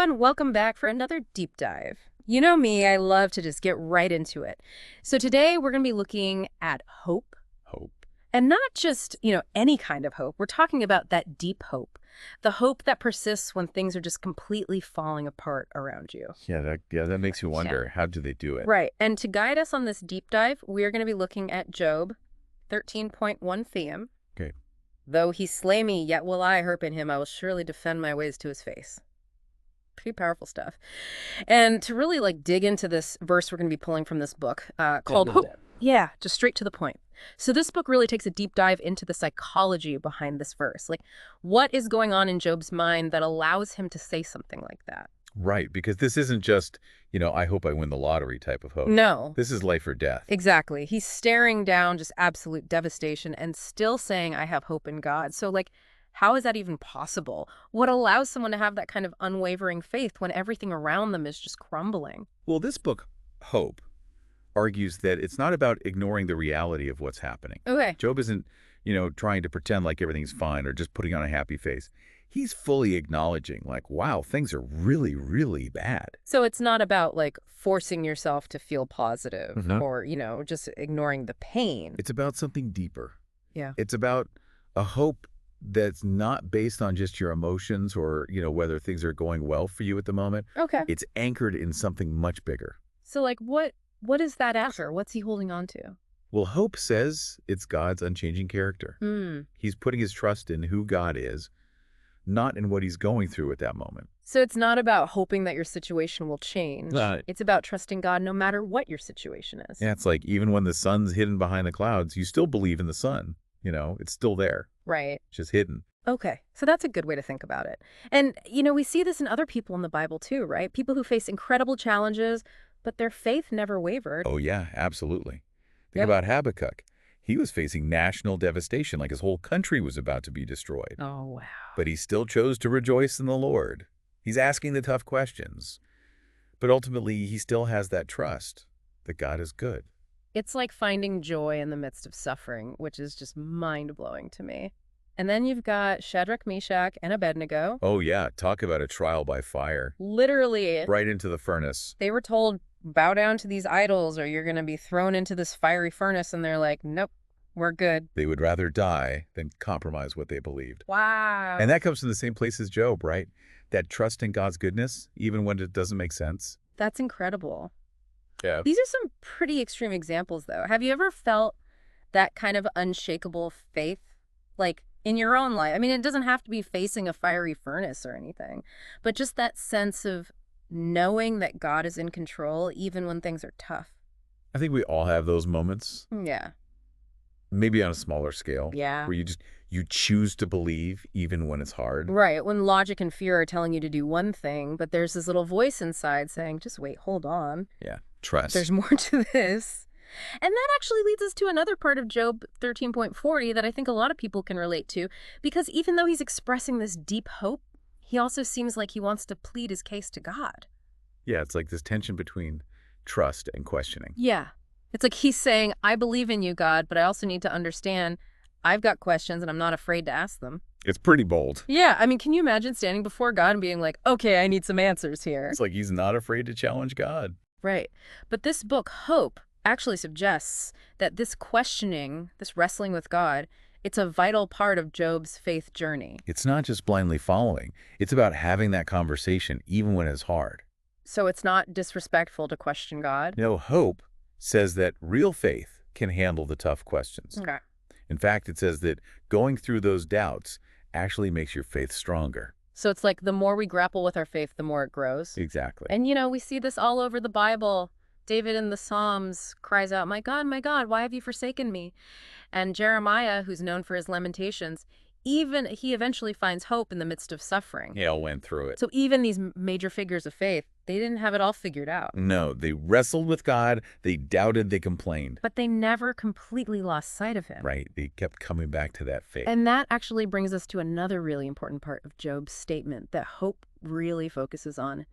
everyone, welcome back for another deep dive. You know me, I love to just get right into it. So today we're going to be looking at hope. Hope. And not just, any kind of hope. We're talking about that deep hope. The hope that persists when things are just completely falling apart around you. Yeah, that makes you wonder, how do they do it? Right. And to guide us on this deep dive, we're going to be looking at Job 13.1 theme. Okay. Though he slay me, yet will I hope in him. I will surely defend my ways to his face. Pretty powerful stuff. And to really dig into this verse we're going to be pulling from this book called Hope. Yeah, just straight to the point. So this book really takes a deep dive into the psychology behind this verse. Like, what is going on in Job's mind that allows him to say something like that? Right, because this isn't just, I hope I win the lottery type of hope. No. This is life or death. Exactly. He's staring down just absolute devastation and still saying, I have hope in God. So, how is that even possible? What allows someone to have that kind of unwavering faith when everything around them is just crumbling? Well, this book, Hope, argues that it's not about ignoring the reality of what's happening. Okay. Job isn't, trying to pretend like everything's fine or just putting on a happy face. He's fully acknowledging, wow, things are really, really bad. So it's not about, forcing yourself to feel positive Mhm. or, just ignoring the pain. It's about something deeper. Yeah. It's about a hope that's not based on just your emotions or, whether things are going well for you at the moment. Okay. It's anchored in something much bigger. So, what is that after? What's he holding on to? Well, hope says it's God's unchanging character. He's putting his trust in who God is, not in what he's going through at that moment. So it's not about hoping that your situation will change. It's about trusting God no matter what your situation is. Yeah, it's like even when the sun's hidden behind the clouds, you still believe in the sun. It's still there. Right. It's just hidden. Okay. So that's a good way to think about it. And, we see this in other people in the Bible too, right? People who face incredible challenges, but their faith never wavered. Oh, yeah, absolutely. Think Yep. about Habakkuk. He was facing national devastation, like his whole country was about to be destroyed. Oh, wow. But he still chose to rejoice in the Lord. He's asking the tough questions. But ultimately, he still has that trust that God is good. It's like finding joy in the midst of suffering, which is just mind-blowing to me. And then you've got Shadrach, Meshach, and Abednego. Oh, yeah. Talk about a trial by fire. Literally, Right into the furnace. they were told, bow down to these idols or you're going to be thrown into this fiery furnace. And they're like, nope, we're good. They would rather die than compromise what they believed. Wow. And that comes from the same place as Job, right? That trust in God's goodness, even when it doesn't make sense. That's incredible. Yeah. These are some pretty extreme examples, though. Have you ever felt that kind of unshakable faith, in your own life? I mean, it doesn't have to be facing a fiery furnace or anything, but just that sense of knowing that God is in control, even when things are tough. I think we all have those moments, Yeah. maybe on a smaller scale. Yeah. Where you choose to believe even when it's hard. Right. When logic and fear are telling you to do one thing, but there's this little voice inside saying, just wait, hold on. Yeah. Trust. There's more to this. And that actually leads us to another part of Job 13.40 that I think a lot of people can relate to, because even though he's expressing this deep hope, he also seems like he wants to plead his case to God. Yeah, it's like this tension between trust and questioning. Yeah. It's like he's saying, I believe in you, God, but I also need to understand I've got questions and I'm not afraid to ask them. It's pretty bold. Yeah. I mean, can you imagine standing before God and being like, okay, I need some answers here? It's like he's not afraid to challenge God. Right. But this book, Hope, actually suggests that this questioning, this wrestling with God, it's a vital part of Job's faith journey. It's not just blindly following. It's about having that conversation even when it's hard. So it's not disrespectful to question God. Hope says that real faith can handle the tough questions. Okay. In fact, it says that going through those doubts actually makes your faith stronger. So it's like the more we grapple with our faith, the more it grows. Exactly. And, we see this all over the Bible. David in the Psalms cries out, my God, why have you forsaken me? And Jeremiah, who's known for his lamentations, even he eventually finds hope in the midst of suffering. Hail went through it. So even these major figures of faith, they didn't have it all figured out. No, they wrestled with God, they doubted, they complained. But they never completely lost sight of him. Right, they kept coming back to that faith. And that actually brings us to another really important part of Job's statement that hope really focuses on.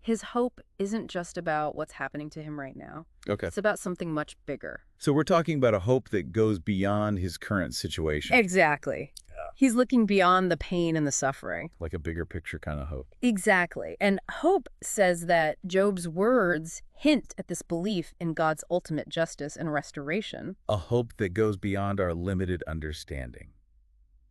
His hope isn't just about what's happening to him right now. Okay. It's about something much bigger. So we're talking about a hope that goes beyond his current situation. Exactly. He's looking beyond the pain and the suffering. like a bigger picture kind of hope. Exactly. And hope says that Job's words hint at this belief in God's ultimate justice and restoration. A hope that goes beyond our limited understanding.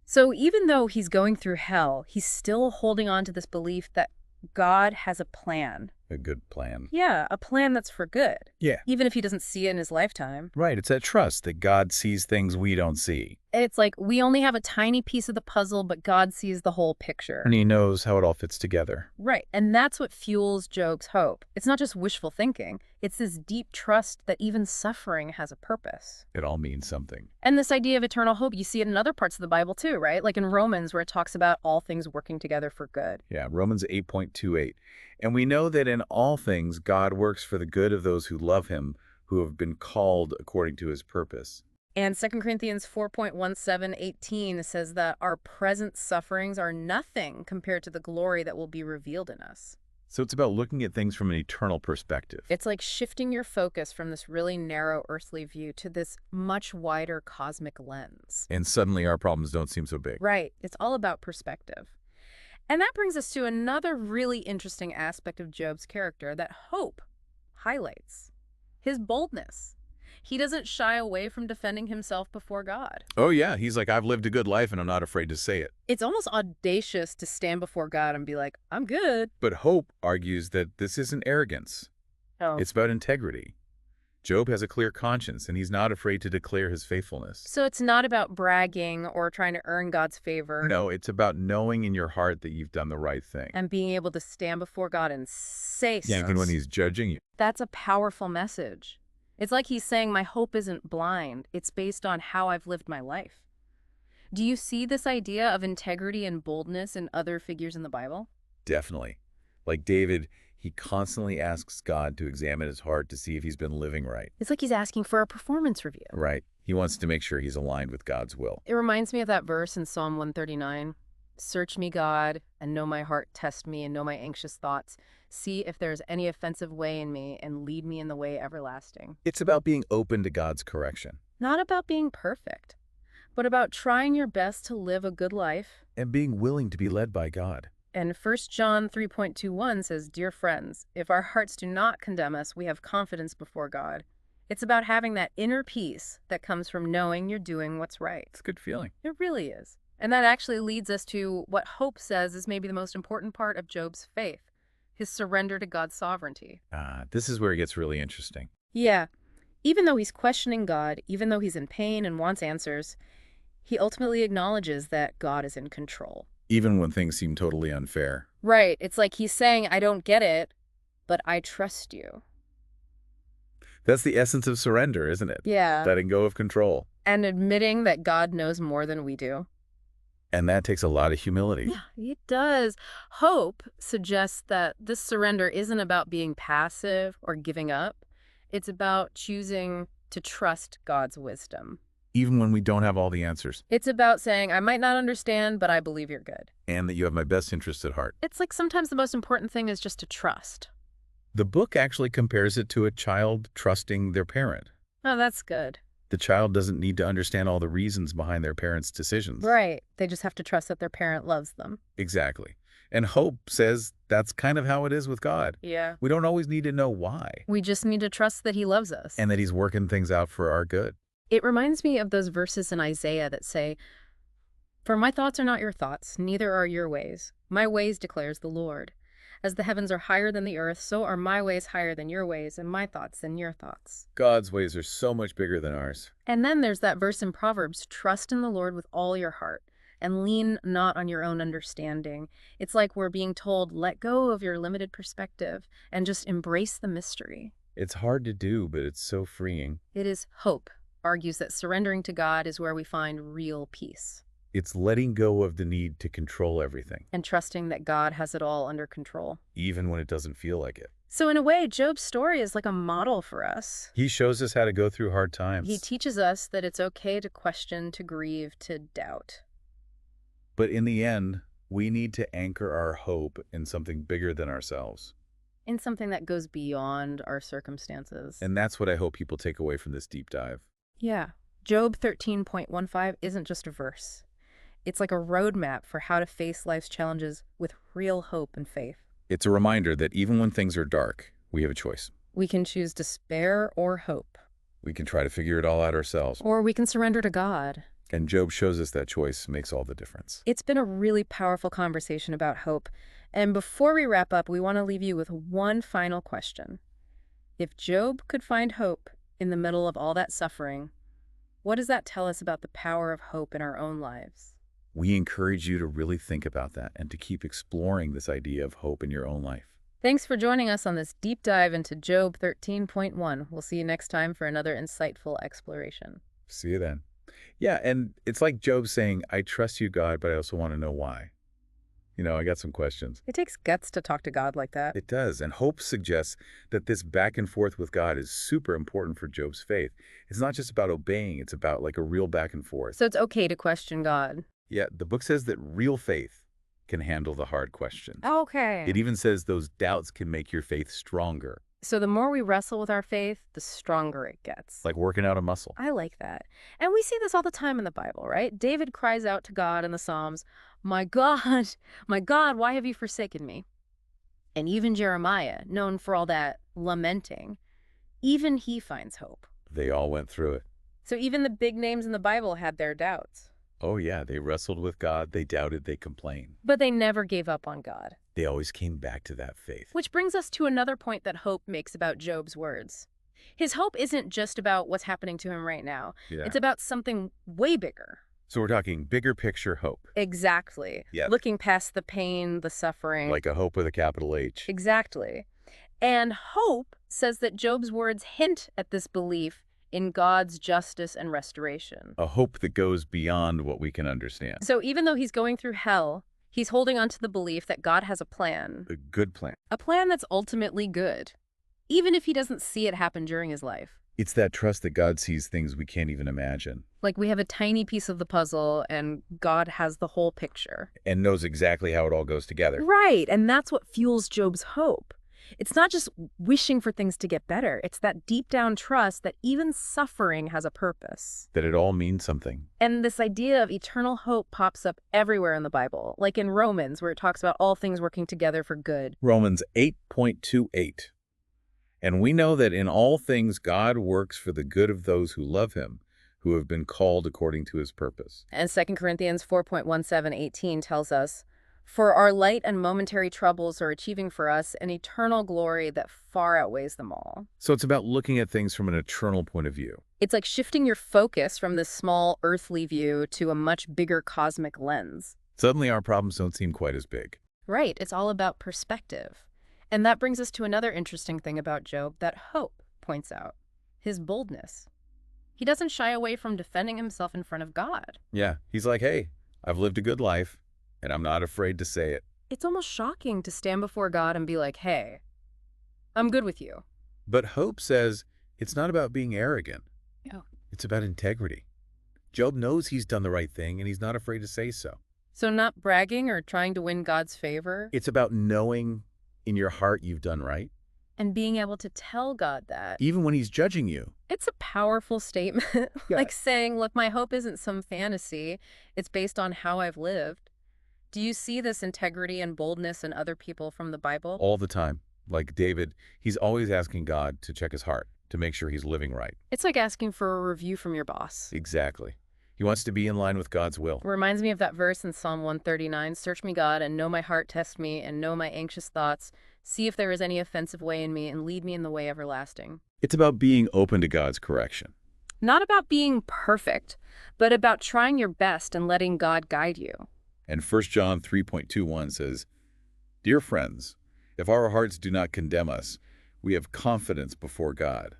So even though he's going through hell, he's still holding on to this belief that God has a plan. A good plan. Yeah, a plan that's for good. Yeah. Even if he doesn't see it in his lifetime. Right, it's that trust that God sees things we don't see. It's like we only have a tiny piece of the puzzle, but God sees the whole picture. And he knows how it all fits together. Right, and that's what fuels Job's hope. It's not just wishful thinking. It's this deep trust that even suffering has a purpose. It all means something. And this idea of eternal hope, you see it in other parts of the Bible too, right? Like in Romans, where it talks about all things working together for good. Yeah, Romans 8:28. And we know that in all things God works for the good of those who love him, who have been called according to his purpose. And 2 Corinthians 4:17-18 says that our present sufferings are nothing compared to the glory that will be revealed in us. So it's about looking at things from an eternal perspective. It's like shifting your focus from this really narrow earthly view to this much wider cosmic lens. And suddenly our problems don't seem so big. Right. It's all about perspective. And that brings us to another really interesting aspect of Job's character that hope highlights: his boldness. He doesn't shy away from defending himself before God. Oh yeah, he's like, I've lived a good life and I'm not afraid to say it. It's almost audacious to stand before God and be like, I'm good. But hope argues that this isn't arrogance. Oh. It's about integrity. Job has a clear conscience and he's not afraid to declare his faithfulness. So it's not about bragging or trying to earn God's favor. No, it's about knowing in your heart that you've done the right thing. And being able to stand before God and say so. Even when he's judging you. That's a powerful message. It's like he's saying, my hope isn't blind. It's based on how I've lived my life. Do you see this idea of integrity and boldness in other figures in the Bible? Definitely. Like David, he constantly asks God to examine his heart to see if he's been living right. It's like he's asking for a performance review. Right. He wants to make sure he's aligned with God's will. It reminds me of that verse in Psalm 139. Search me, God, and know my heart. Test me and know my anxious thoughts. See if there's any offensive way in me and lead me in the way everlasting. It's about being open to God's correction. Not about being perfect, but about trying your best to live a good life. And being willing to be led by God. And 1 John 3:21 says, Dear friends, if our hearts do not condemn us, we have confidence before God. It's about having that inner peace that comes from knowing you're doing what's right. It's a good feeling. It really is. And that actually leads us to what hope says is maybe the most important part of Job's faith, his surrender to God's sovereignty. This is where it gets really interesting. Yeah. Even though he's questioning God, even though he's in pain and wants answers, he ultimately acknowledges that God is in control. Even when things seem totally unfair. Right. It's like he's saying, I don't get it, but I trust you. That's the essence of surrender, isn't it? Yeah. Letting go of control. And admitting that God knows more than we do. And that takes a lot of humility. Yeah, it does. Hope suggests that this surrender isn't about being passive or giving up. It's about choosing to trust God's wisdom. Even when we don't have all the answers. It's about saying, I might not understand, but I believe you're good. And that you have my best interests at heart. It's like sometimes the most important thing is just to trust. The book actually compares it to a child trusting their parent. Oh, that's good. The child doesn't need to understand all the reasons behind their parents' decisions. Right. They just have to trust that their parent loves them. Exactly. And hope says that's kind of how it is with God. Yeah. We don't always need to know why. We just need to trust that he loves us. And that he's working things out for our good. It reminds me of those verses in Isaiah that say, For my thoughts are not your thoughts, neither are your ways. My ways declares the Lord. As the heavens are higher than the earth, so are my ways higher than your ways, and my thoughts than your thoughts. God's ways are so much bigger than ours. And then there's that verse in Proverbs, trust in the Lord with all your heart, and lean not on your own understanding. It's like we're being told, let go of your limited perspective, and just embrace the mystery. It's hard to do, but it's so freeing. It is hope, argues that surrendering to God is where we find real peace. It's letting go of the need to control everything. And trusting that God has it all under control. Even when it doesn't feel like it. So in a way, Job's story is like a model for us. He shows us how to go through hard times. He teaches us that it's okay to question, to grieve, to doubt. But in the end, we need to anchor our hope in something bigger than ourselves. In something that goes beyond our circumstances. And that's what I hope people take away from this deep dive. Yeah. Job 13.15 isn't just a verse. It's like a roadmap for how to face life's challenges with real hope and faith. It's a reminder that even when things are dark, we have a choice. We can choose despair or hope, We can try to figure it all out ourselves. or we can surrender to God. And Job shows us that choice makes all the difference. It's been a really powerful conversation about hope. And before we wrap up, we want to leave you with one final question. If Job could find hope in the middle of all that suffering, what does that tell us about the power of hope in our own lives? We encourage you to really think about that and to keep exploring this idea of hope in your own life. Thanks for joining us on this deep dive into Job 13.1. We'll see you next time for another insightful exploration. See you then. Yeah, and it's like Job saying, I trust you, God, but I also want to know why. I got some questions. It takes guts to talk to God like that. It does, and hope suggests that this back and forth with God is super important for Job's faith. It's not just about obeying, it's about like a real back and forth. So it's okay to question God. Yeah, the book says that real faith can handle the hard questions. Okay. It even says those doubts can make your faith stronger, So the more we wrestle with our faith, the stronger it gets. like working out a muscle. I like that. And we see this all the time in the Bible, right? David cries out to God in the Psalms, my God, why have you forsaken me? And even Jeremiah, known for all that lamenting, even he finds hope. They all went through it. So even the big names in the Bible had their doubts. Oh yeah, they wrestled with God, they doubted, they complained. But they never gave up on God. They always came back to that faith. Which brings us to another point that hope makes about Job's words. His hope isn't just about what's happening to him right now. Yeah. It's about something way bigger. So we're talking bigger picture hope. Exactly. Yeah. Looking past the pain, the suffering. Like a hope with a capital H. Exactly. And hope says that Job's words hint at this belief in God's justice and restoration. A hope that goes beyond what we can understand. So even though he's going through hell, he's holding on to the belief that God has a plan A good plan. that's ultimately good, even if he doesn't see it happen during his life. It's that trust that God sees things we can't even imagine. Like we have a tiny piece of the puzzle and God has the whole picture. And knows exactly how it all goes together. Right, and that's what fuels Job's hope. It's not just wishing for things to get better. It's that deep down trust that even suffering has a purpose. That it all means something. And this idea of eternal hope pops up everywhere in the Bible, like in Romans, where it talks about all things working together for good. Romans 8:28. And we know that in all things God works for the good of those who love him, who have been called according to his purpose. And 2 Corinthians 4:17-18 tells us, for our light and momentary troubles are achieving for us an eternal glory that far outweighs them all. So it's about looking at things from an eternal point of view. It's like shifting your focus from this small earthly view to a much bigger cosmic lens. Suddenly our problems don't seem quite as big. Right, it's all about perspective. And that brings us to another interesting thing about Job that hope points out, his boldness. He doesn't shy away from defending himself in front of God. Yeah, he's like, hey, I've lived a good life, and I'm not afraid to say it. It's almost shocking to stand before God and be like, hey, I'm good with you. But hope says it's not about being arrogant. Oh. It's about integrity. Job knows he's done the right thing, and he's not afraid to say so. So not bragging or trying to win God's favor. It's about knowing in your heart you've done right. And being able to tell God that. Even when he's judging you. It's a powerful statement. Yeah. Like saying, look, my hope isn't some fantasy. It's based on how I've lived. Do you see this integrity and boldness in other people from the Bible? All the time. Like David, he's always asking God to check his heart, to make sure he's living right. It's like asking for a review from your boss. Exactly. He wants to be in line with God's will. Reminds me of that verse in Psalm 139, search me, God, and know my heart, test me, and know my anxious thoughts. See if there is any offensive way in me, and lead me in the way everlasting. It's about being open to God's correction. Not about being perfect, but about trying your best and letting God guide you. And 1 John 3:21 says, Dear friends, if our hearts do not condemn us, we have confidence before God.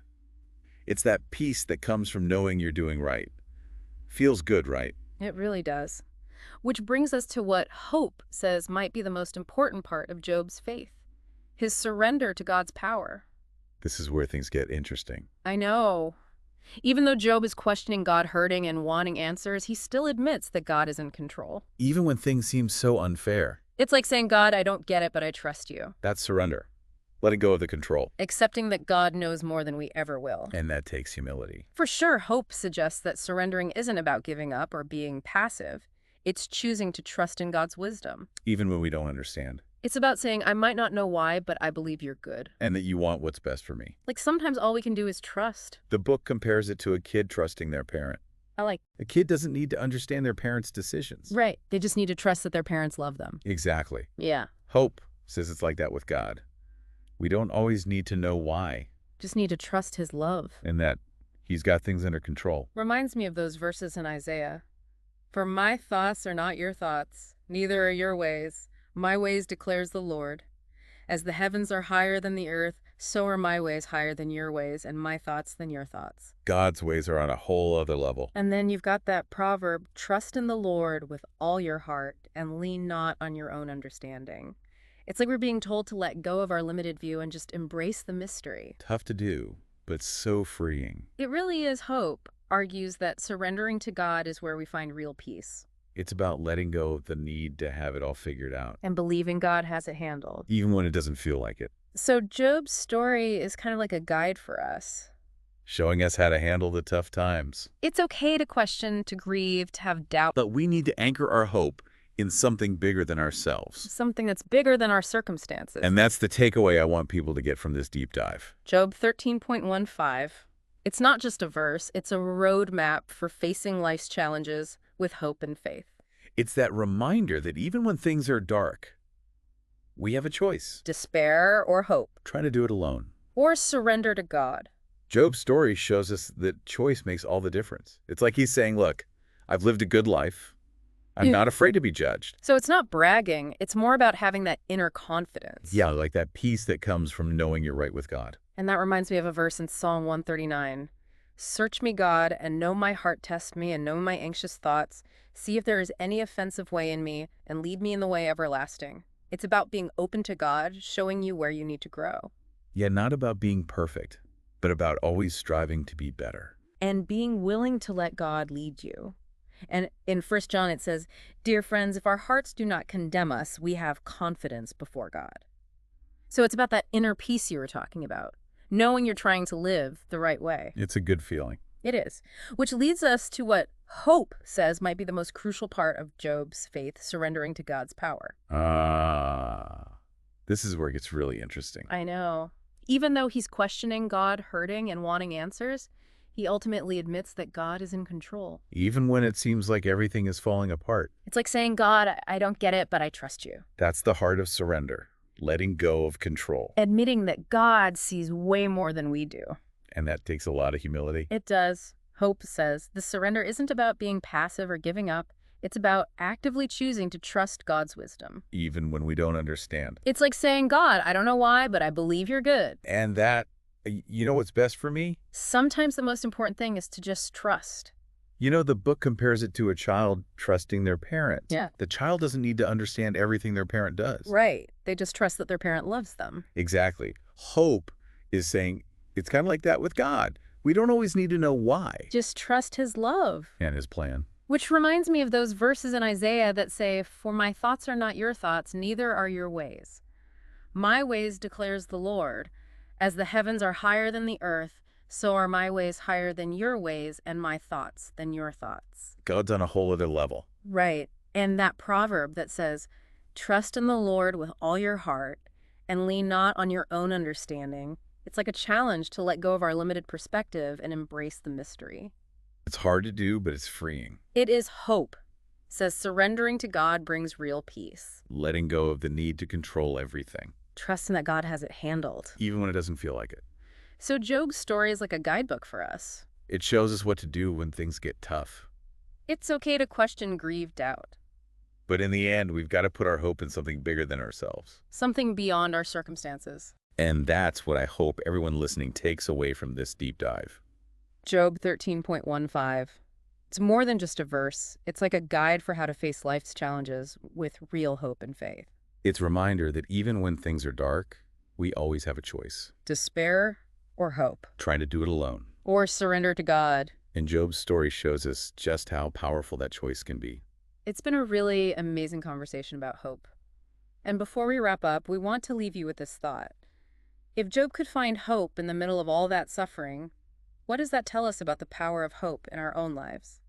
It's that peace that comes from knowing you're doing right. Feels good, right? It really does. Which brings us to what hope says might be the most important part of Job's faith. His surrender to God's power. This is where things get interesting. I know. Even though Job is questioning God, hurting and wanting answers, he still admits that God is in control. Even when things seem so unfair. It's like saying, God, I don't get it, but I trust you. That's surrender. Letting go of the control. Accepting that God knows more than we ever will. And that takes humility. For sure, hope suggests that surrendering isn't about giving up or being passive. It's choosing to trust in God's wisdom. Even when we don't understand. It's about saying, I might not know why, but I believe you're good. And that you want what's best for me. Like sometimes all we can do is trust. The book compares it to a kid trusting their parent. I like. A kid doesn't need to understand their parents' decisions. Right. They just need to trust that their parents love them. Exactly. Yeah. Hope says it's like that with God. We don't always need to know why. Just need to trust his love. And that he's got things under control. Reminds me of those verses in Isaiah. For my thoughts are not your thoughts, neither are your ways. My ways declares the Lord. As the heavens are higher than the earth, so are my ways higher than your ways, and my thoughts than your thoughts. God's ways are on a whole other level. And then you've got that proverb, trust in the Lord with all your heart, and lean not on your own understanding. It's like we're being told to let go of our limited view and just embrace the mystery. Tough to do, but so freeing. It really is. Hope argues that surrendering to God is where we find real peace. It's about letting go of the need to have it all figured out. And believing God has it handled. Even when it doesn't feel like it. So Job's story is kind of like a guide for us. Showing us how to handle the tough times. It's okay to question, to grieve, to have doubt. But we need to anchor our hope in something bigger than ourselves. Something that's bigger than our circumstances. And that's the takeaway I want people to get from this deep dive. Job 13.15. It's not just a verse, it's a roadmap for facing life's challenges with hope and faith. It's that reminder that even when things are dark, we have a choice. Despair or hope. Try to do it alone. Or surrender to God. Job's story shows us that choice makes all the difference. It's like he's saying, look, I've lived a good life. I'm not afraid to be judged. So it's not bragging, it's more about having that inner confidence. Yeah, like that peace that comes from knowing you're right with God. And that reminds me of a verse in Psalm 139. Search me, God, and know my heart, test me, and know my anxious thoughts. See if there is any offensive way in me, and lead me in the way everlasting. It's about being open to God, showing you where you need to grow. Yeah, not about being perfect, but about always striving to be better. And being willing to let God lead you. And in 1 John it says, Dear friends, if our hearts do not condemn us, we have confidence before God. So it's about that inner peace you were talking about, knowing you're trying to live the right way. It's a good feeling. It is. Which leads us to what hope says might be the most crucial part of Job's faith, surrendering to God's power. This is where it gets really interesting. I know. Even though he's questioning God, hurting, and wanting answers, he ultimately admits that God is in control. Even when it seems like everything is falling apart. It's like saying, God, I don't get it, but I trust you. That's the heart of surrender, letting go of control. Admitting that God sees way more than we do. And that takes a lot of humility. It does. Hope says the surrender isn't about being passive or giving up. It's about actively choosing to trust God's wisdom. Even when we don't understand. It's like saying, God, I don't know why, but I believe you're good. And that, you know what's best for me? Sometimes the most important thing is to just trust. You know, the book compares it to a child trusting their parent. Yeah. The child doesn't need to understand everything their parent does. Right. They just trust that their parent loves them. Exactly. Hope is saying it's kind of like that with God. We don't always need to know why. Just trust his love. And his plan. Which reminds me of those verses in Isaiah that say, For my thoughts are not your thoughts, neither are your ways. My ways declares the Lord. As the heavens are higher than the earth, so are my ways higher than your ways, and my thoughts than your thoughts. God's on a whole other level. Right. And that proverb that says, Trust in the Lord with all your heart, and lean not on your own understanding. It's like a challenge to let go of our limited perspective and embrace the mystery. It's hard to do, but it's freeing. It is hope. It says surrendering to God brings real peace. Letting go of the need to control everything. Trusting that God has it handled. Even when it doesn't feel like it. So Job's story is like a guidebook for us. It shows us what to do when things get tough. It's okay to question, grieve, doubt. But in the end, we've got to put our hope in something bigger than ourselves. Something beyond our circumstances. And that's what I hope everyone listening takes away from this deep dive. Job 13.15. It's more than just a verse. It's like a guide for how to face life's challenges with real hope and faith. It's a reminder that even when things are dark, we always have a choice. Despair or hope. Trying to do it alone. Or surrender to God. And Job's story shows us just how powerful that choice can be. It's been a really amazing conversation about hope. And before we wrap up, we want to leave you with this thought. If Job could find hope in the middle of all that suffering, what does that tell us about the power of hope in our own lives?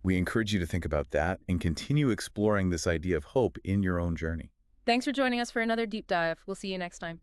We encourage you to think about that and continue exploring this idea of hope in your own journey. Thanks for joining us for another deep dive. We'll see you next time.